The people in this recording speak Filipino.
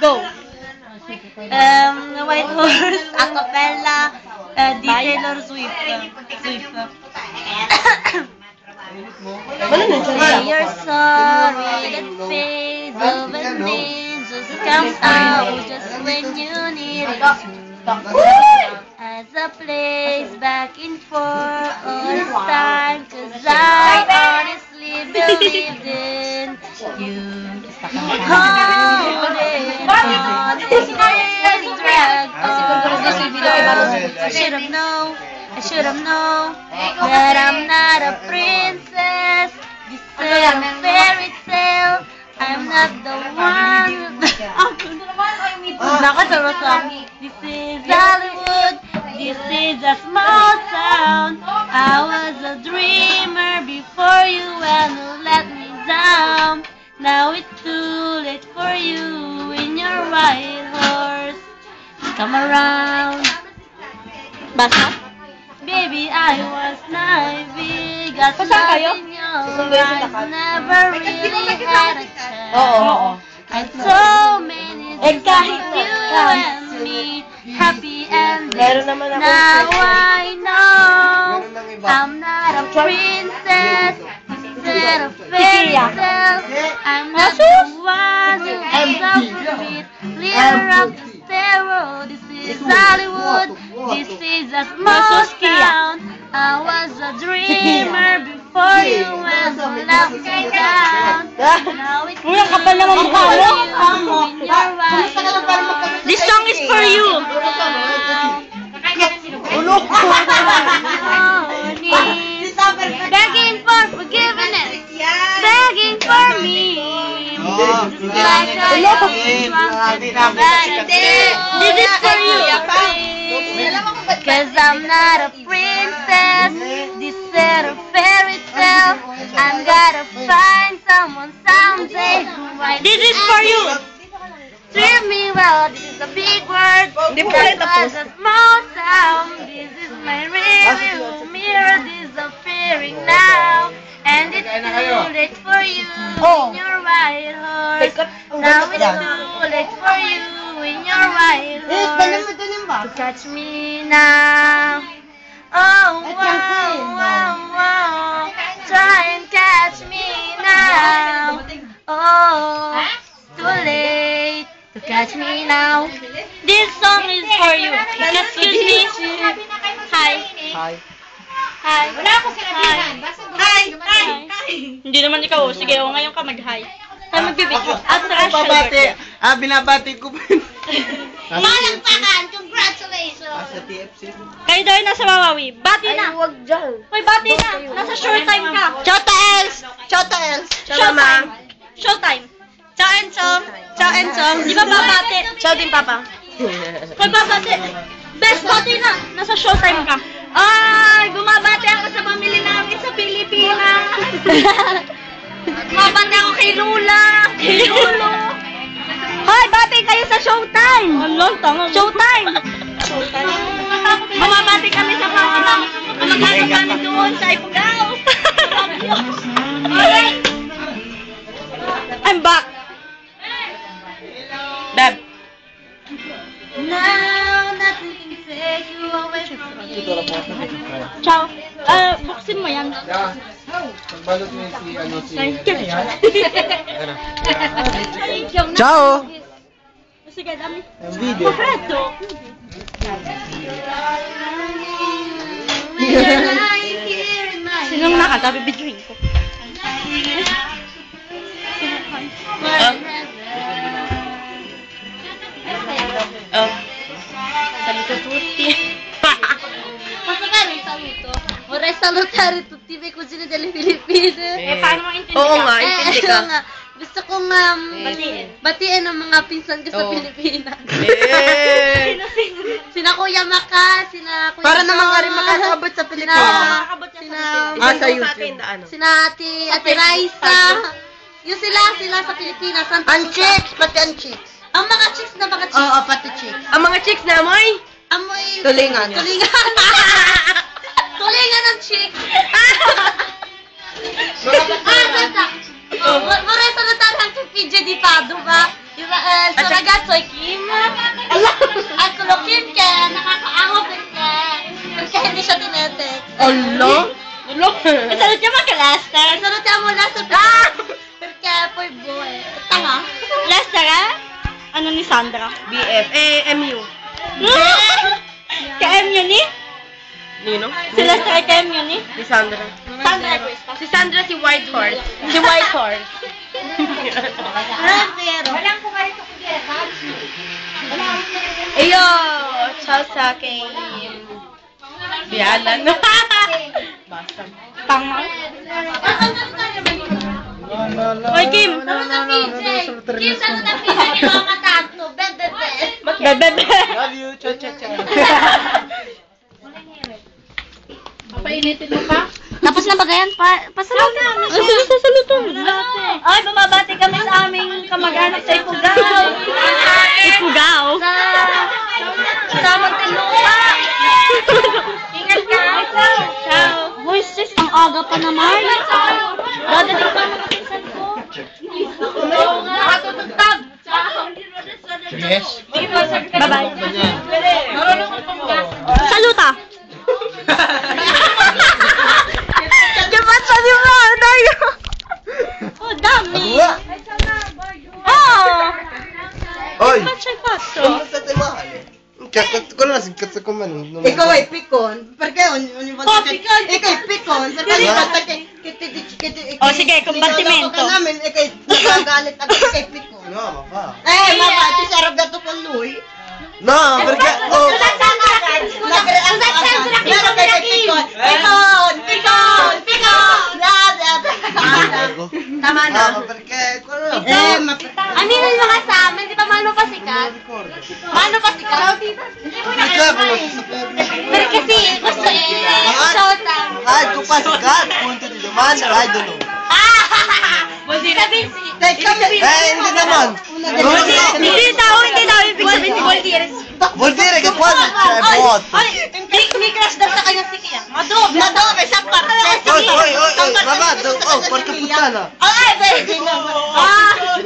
Go. White Horse, Acapella, di Taylor Swift. You're sorry that phase of an just comes out just when you need it. As a place back in for all this time, 'cause I honestly believed in you. Holding on this drag on. I should have known that I'm not a princess. This is a fairy tale. I'm not the one. This is Hollywood. This is a small town. I was a dreamer before you and you let me down. Now it's too late for you in your white horse. Come around. Basta? Baby, I was naive. Got love in your eyes. Never really had a chance. Oo. And so many things with you and me. Happy endings. Now I know I'm not a princess. Instead of fairy tale, I'm not the one who gets up to beat. Leader of the stairwell. This is Hollywood. This is a small town. I was a dreamer before you and you let me down. Now it's Uy, ang kapal naman mukha mo. in your white. This song is for you. Begging for forgiveness, begging for me. Just like I always wanted back then. This is for you. 'Cause I'm not a princess. This is a fairy tale. I'm gotta find someone someday who might. This is for you. Treat me well, this is a big word. Hindi po That kayo was tapos. a small town. This is my rearview mirror. This is appearing now. And it's too late for you in your white horse. Now it's too late for you in your white horse. To catch me now. Oh, wow, wow, wow. Try and catch me now. Oh, too late to catch me now. This song is for you. Excuse me. Hi. Hi. Hi. Wala ako sinabihan. Basta Hi. Hindi naman ikaw. Sige, ngayon ka mag-hi. Tayo magbibidyo. After a Babati. Binabati ko pa yun. Malakpakan! Congratulations! Sa TFC. Kayo daw yung nasa Wawawi. Bati na. Huwag dyan. Hoy, bati na. Nasa showtime ka. Chota Els! Chota Els! Showtime. Showtime. Ciao, Enzo. Ciao, Enzo. Di ba babati? Ciao din, Papa. Hoy, babati. Best bati na. Nasa showtime ka. Ay, bumabati ako sa pamilya namin sa Pilipinas. Bumabati ako kay Lula. Kay Lolo. Hoy, bati kayo sa showtime. Showtime. Bumabati kami sa mga kamag-anak namin doon sa Ifugao. I'm back. Beb. Now nothing can take you away from me. Ciao. Buksin mo yan. Pagbalot niya si Ciao! Sige, dami. Ang video. Correcto. Sinong nakanta? Bibidyoin ko. Saluto tutti. Vorrei salutare tutti i miei cugini delle Filippine. Paano maintindihan? Oo nga, intindi ka. nga. Gusto kong batiin ang mga pinsan ko sa Pilipinas. Sina Kuya Maka, sina Kuya Para Sol, naman nga rin makakabot sa Pilipinas. Sa YouTube. Sina Ate Raisa. Yung sila sa Pilipinas. Ang chicks, pati ang chicks. Ang mga chicks na mga chicks. Oo, pati chicks. Ang mga chicks na amoy? Amoy. Tulingan. Tulingan. Tulingan ng chicks. Senta. Vorrei salutare anche PJ di Padova. So ragazzo è Ulo? Ulo? Salute ka ka, Lester. Sunod ka mo, Lester. Perché poi boy. Tanga. Lester, ano ni Sandra? BF. MU. Ka-M yun eh? Nino? Si Lester ka-M yun eh? Si Sandra. Sandra Cuesta. Si Sandra si White Horse. Si White Horse. Walang po kayo sa Ayo! Ciao sa aking biyanan. Basta. Tama. Oy, Kim. Kim, sagot ang pizza ni Mama Tanto. Bebe. Bebe. Love you. Ciao, ciao, ciao. Painitin mo pa? Tapos na ba ganyan? Pasalutin mo siya. Salutin. Ay, bumabati kami sa aming kamag-anak sa Ifugao. Ifugao? Sa Muntinlupa. Ingat ka. Ciao. Boy, sis, ang aga pa naman. Dadating pa ng kapinsan ko. Nakatutugtog. Yes. Bye-bye. Marunong ko pang Saluta. Dapat sa di ba? Tayo! Oh, dami. Agua. Oh. Oy. Check out. Kumusta tayo mahal? Kat ko na sigkat sa kuman. Ikaw ay pikon. Perché pikon. Ikaw ay pikon. Sa kalipat Oh, sige, kompartimento. Ka namin, ikaw ay nagagalit agad kay pikon. No, mapa. Mama, ti sarap na to pang Louis. No, perché oh. Tama na. Perché quello Ano yung mga sa amin? Di ba malo pa sikat? Malo pa sikat? Pero kasi, gusto Shota. Ay, tu pasikat. Punto di domanda, I don't know. Sabihin si... Hindi naman. Hindi daw ibig sabihin si Voltires. Vuol dire che quando c'è vuoto. May crush daw sa kanya si Kia. Madove, sa parte. Mamma, oh, porca puttana. Ay, pwede naman.